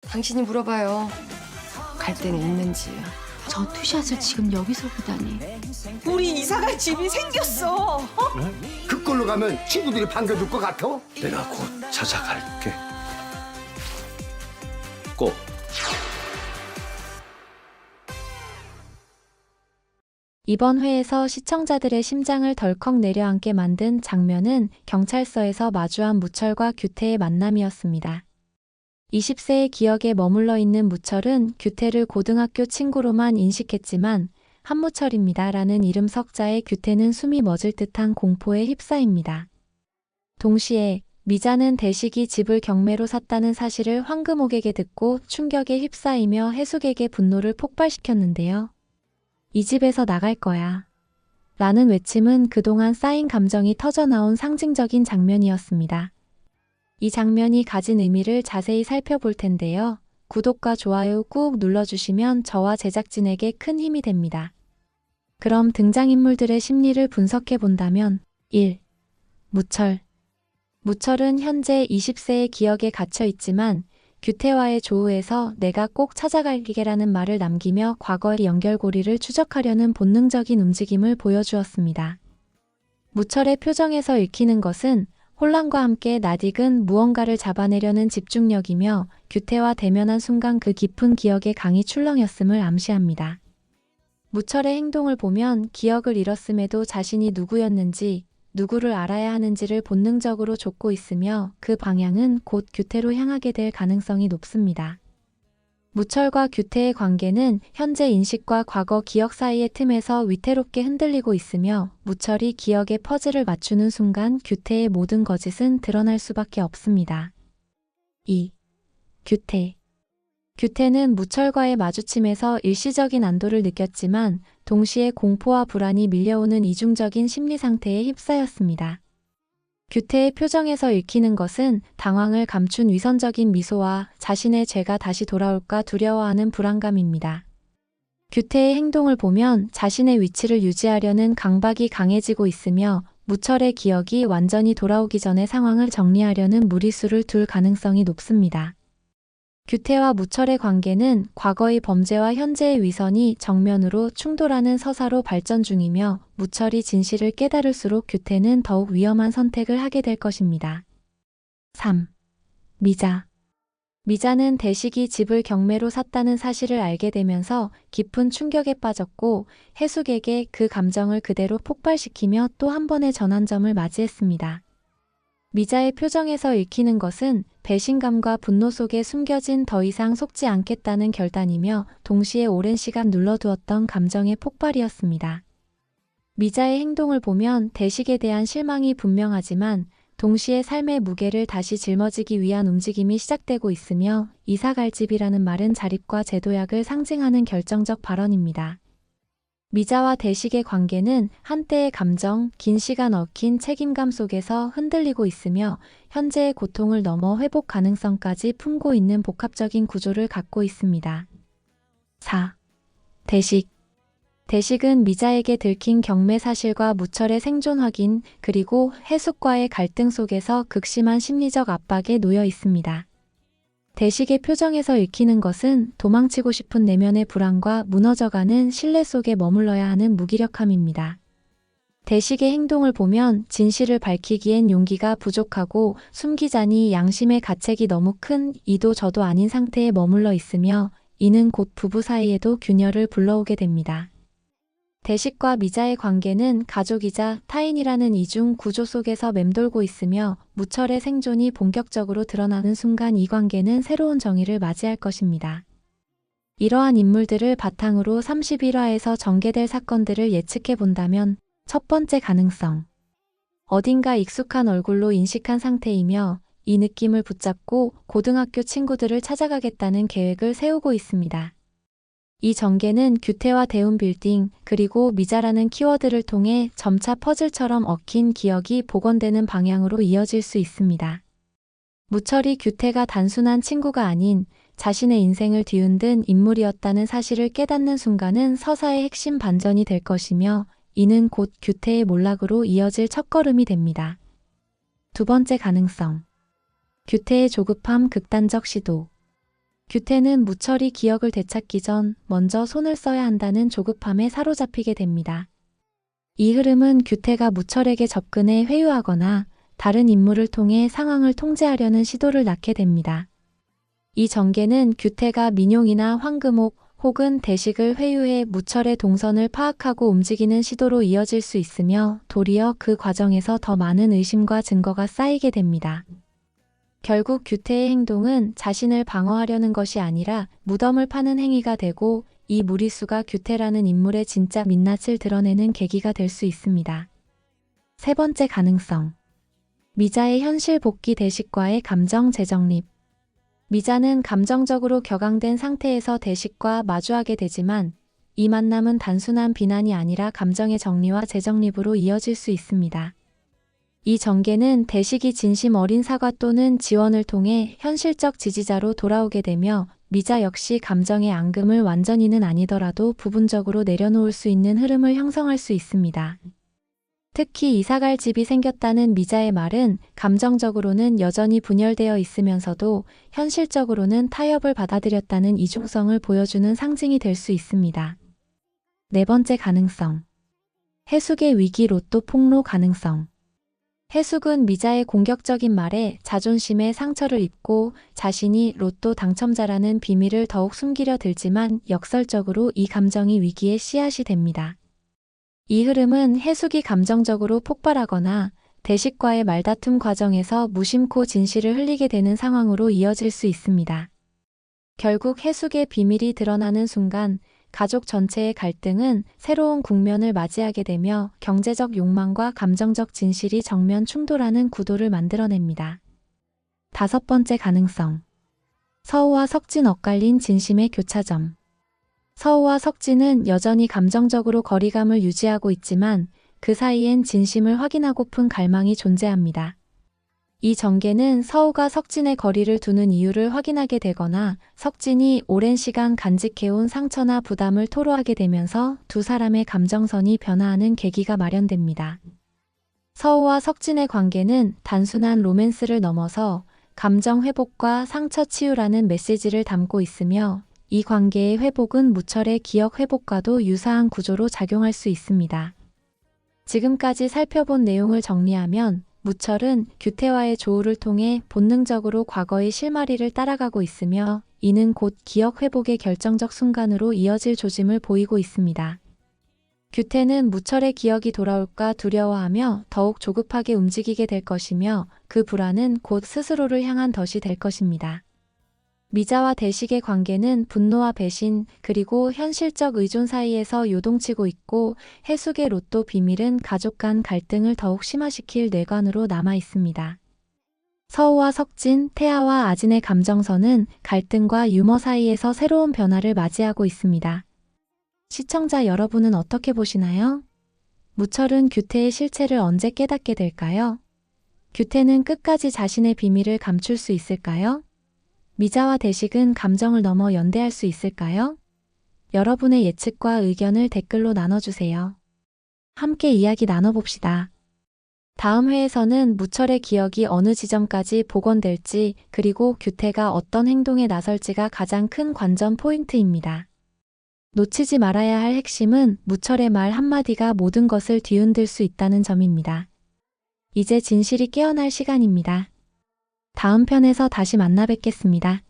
당신이 물어봐요. 갈 데는 있는지. 저 투샷을 지금 여기서 보다니. 우리 이사갈 집이 생겼어. 그걸로 가면 친구들이 반겨줄 것 같아? 내가 곧 찾아갈게. 꼭. 이번 회에서 시청자들의 심장을 덜컥 내려앉게 만든 장면은 경찰서에서 마주한 무철과 규태의 만남이었습니다. 20세의 기억에 머물러 있는 무철은 규태를 고등학교 친구로만 인식했지만 한무철입니다 라는 이름 석자에 규태는 숨이 멎을 듯한 공포에 휩싸입니다. 동시에 미자는 대식이 집을 경매로 샀다는 사실을 황금옥에게 듣고 충격에 휩싸이며 해숙에게 분노를 폭발시켰는데요. 이 집에서 나갈 거야. 라는 외침은 그동안 쌓인 감정이 터져나온 상징적인 장면이었습니다. 이 장면이 가진 의미를 자세히 살펴볼 텐데요. 구독과 좋아요 꾹 눌러주시면 저와 제작진에게 큰 힘이 됩니다. 그럼 등장인물들의 심리를 분석해 본다면 1. 무철. 무철은 현재 20세의 기억에 갇혀 있지만 규태와의 조우에서 내가 꼭 찾아갈게라는 말을 남기며 과거의 연결고리를 추적하려는 본능적인 움직임을 보여주었습니다. 무철의 표정에서 읽히는 것은 혼란과 함께 낯익은 무언가를 잡아내려는 집중력이며 규태와 대면한 순간 그 깊은 기억의 강이 출렁였음을 암시합니다. 무철의 행동을 보면 기억을 잃었음에도 자신이 누구였는지, 누구를 알아야 하는지를 본능적으로 좇고 있으며 그 방향은 곧 규태로 향하게 될 가능성이 높습니다. 무철과 규태의 관계는 현재 인식과 과거 기억 사이의 틈에서 위태롭게 흔들리고 있으며 무철이 기억의 퍼즐을 맞추는 순간 규태의 모든 거짓은 드러날 수밖에 없습니다. 2. 규태. 규태는 무철과의 마주침에서 일시적인 안도를 느꼈지만 동시에 공포와 불안이 밀려오는 이중적인 심리 상태에 휩싸였습니다. 규태의 표정에서 읽히는 것은 당황을 감춘 위선적인 미소와 자신의 죄가 다시 돌아올까 두려워하는 불안감입니다. 규태의 행동을 보면 자신의 위치를 유지하려는 강박이 강해지고 있으며 무철의 기억이 완전히 돌아오기 전에 상황을 정리하려는 무리수를 둘 가능성이 높습니다. 규태와 무철의 관계는 과거의 범죄와 현재의 위선이 정면으로 충돌하는 서사로 발전 중이며 무철이 진실을 깨달을수록 규태는 더욱 위험한 선택을 하게 될 것입니다. 3. 미자. 미자는 대식이 집을 경매로 샀다는 사실을 알게 되면서 깊은 충격에 빠졌고 해숙에게 그 감정을 그대로 폭발시키며 또 한 번의 전환점을 맞이했습니다. 미자의 표정에서 읽히는 것은 배신감과 분노 속에 숨겨진 더 이상 속지 않겠다는 결단이며 동시에 오랜 시간 눌러두었던 감정의 폭발이었습니다. 미자의 행동을 보면 대식에 대한 실망이 분명하지만 동시에 삶의 무게를 다시 짊어지기 위한 움직임이 시작되고 있으며 이사갈 집이라는 말은 자립과 재도약을 상징하는 결정적 발언입니다. 미자와 대식의 관계는 한때의 감정, 긴 시간 얽힌 책임감 속에서 흔들리고 있으며 현재의 고통을 넘어 회복 가능성까지 품고 있는 복합적인 구조를 갖고 있습니다. 4. 대식. 대식은 미자에게 들킨 경매 사실과 무철의 생존 확인, 그리고 해숙과의 갈등 속에서 극심한 심리적 압박에 놓여 있습니다. 대식의 표정에서 읽히는 것은 도망치고 싶은 내면의 불안과 무너져가는 신뢰 속에 머물러야 하는 무기력함입니다. 대식의 행동을 보면 진실을 밝히기엔 용기가 부족하고 숨기자니 양심의 가책이 너무 큰 이도 저도 아닌 상태에 머물러 있으며 이는 곧 부부 사이에도 균열을 불러오게 됩니다. 대식과 미자의 관계는 가족이자 타인이라는 이중 구조 속에서 맴돌고 있으며 무철의 생존이 본격적으로 드러나는 순간 이 관계는 새로운 정의를 맞이할 것입니다. 이러한 인물들을 바탕으로 31화에서 전개될 사건들을 예측해 본다면 첫 번째 가능성. 어딘가 익숙한 얼굴로 인식한 상태이며 이 느낌을 붙잡고 고등학교 친구들을 찾아가겠다는 계획을 세우고 있습니다. 이 전개는 규태와 대운 빌딩, 그리고 미자라는 키워드를 통해 점차 퍼즐처럼 얽힌 기억이 복원되는 방향으로 이어질 수 있습니다. 무철이 규태가 단순한 친구가 아닌 자신의 인생을 뒤흔든 인물이었다는 사실을 깨닫는 순간은 서사의 핵심 반전이 될 것이며 이는 곧 규태의 몰락으로 이어질 첫걸음이 됩니다. 두 번째 가능성. 규태의 조급함 극단적 시도. 규태는 무철이 기억을 되찾기 전 먼저 손을 써야 한다는 조급함에 사로잡히게 됩니다. 이 흐름은 규태가 무철에게 접근해 회유하거나 다른 인물을 통해 상황을 통제하려는 시도를 낳게 됩니다. 이 전개는 규태가 민용이나 황금옥 혹은 대식을 회유해 무철의 동선을 파악하고 움직이는 시도로 이어질 수 있으며 도리어 그 과정에서 더 많은 의심과 증거가 쌓이게 됩니다. 결국 규태의 행동은 자신을 방어하려는 것이 아니라 무덤을 파는 행위가 되고 이 무리수가 규태라는 인물의 진짜 민낯을 드러내는 계기가 될 수 있습니다. 세 번째 가능성. 미자의 현실 복귀 대식과의 감정 재정립. 미자는 감정적으로 격앙된 상태에서 대식과 마주하게 되지만 이 만남은 단순한 비난이 아니라 감정의 정리와 재정립으로 이어질 수 있습니다. 이 전개는 대식이 진심 어린 사과 또는 지원을 통해 현실적 지지자로 돌아오게 되며 미자 역시 감정의 앙금을 완전히는 아니더라도 부분적으로 내려놓을 수 있는 흐름을 형성할 수 있습니다. 특히 이사갈 집이 생겼다는 미자의 말은 감정적으로는 여전히 분열되어 있으면서도 현실적으로는 타협을 받아들였다는 이중성을 보여주는 상징이 될 수 있습니다. 네 번째 가능성. 해숙의 위기 로또 폭로 가능성. 해숙은 미자의 공격적인 말에 자존심에 상처를 입고 자신이 로또 당첨자라는 비밀을 더욱 숨기려 들지만 역설적으로 이 감정이 위기의 씨앗이 됩니다. 이 흐름은 해숙이 감정적으로 폭발하거나 대식과의 말다툼 과정에서 무심코 진실을 흘리게 되는 상황으로 이어질 수 있습니다. 결국 해숙의 비밀이 드러나는 순간 가족 전체의 갈등은 새로운 국면을 맞이하게 되며 경제적 욕망과 감정적 진실이 정면 충돌하는 구도를 만들어냅니다. 다섯 번째 가능성. 서우와 석진 엇갈린 진심의 교차점. 서우와 석진은 여전히 감정적으로 거리감을 유지하고 있지만 그 사이엔 진심을 확인하고픈 갈망이 존재합니다. 이 전개는 서우가 석진의 거리를 두는 이유를 확인하게 되거나 석진이 오랜 시간 간직해온 상처나 부담을 토로하게 되면서 두 사람의 감정선이 변화하는 계기가 마련됩니다. 서우와 석진의 관계는 단순한 로맨스를 넘어서 감정 회복과 상처 치유라는 메시지를 담고 있으며 이 관계의 회복은 무철의 기억 회복과도 유사한 구조로 작용할 수 있습니다. 지금까지 살펴본 내용을 정리하면 무철은 규태와의 조우를 통해 본능적으로 과거의 실마리를 따라가고 있으며 이는 곧 기억 회복의 결정적 순간으로 이어질 조짐을 보이고 있습니다. 규태는 무철의 기억이 돌아올까 두려워하며 더욱 조급하게 움직이게 될 것이며 그 불안은 곧 스스로를 향한 덫이 될 것입니다. 미자와 대식의 관계는 분노와 배신 그리고 현실적 의존 사이에서 요동치고 있고 해숙의 로또 비밀은 가족 간 갈등을 더욱 심화시킬 뇌관으로 남아 있습니다. 서우와 석진, 태아와 아진의 감정선은 갈등과 유머 사이에서 새로운 변화를 맞이하고 있습니다. 시청자 여러분은 어떻게 보시나요? 무철은 규태의 실체를 언제 깨닫게 될까요? 규태는 끝까지 자신의 비밀을 감출 수 있을까요? 미자와 대식은 감정을 넘어 연대할 수 있을까요? 여러분의 예측과 의견을 댓글로 나눠주세요. 함께 이야기 나눠봅시다. 다음 회에서는 무철의 기억이 어느 지점까지 복원될지 그리고 규태가 어떤 행동에 나설지가 가장 큰 관전 포인트입니다. 놓치지 말아야 할 핵심은 무철의 말 한마디가 모든 것을 뒤흔들 수 있다는 점입니다. 이제 진실이 깨어날 시간입니다. 다음 편에서 다시 만나 뵙겠습니다.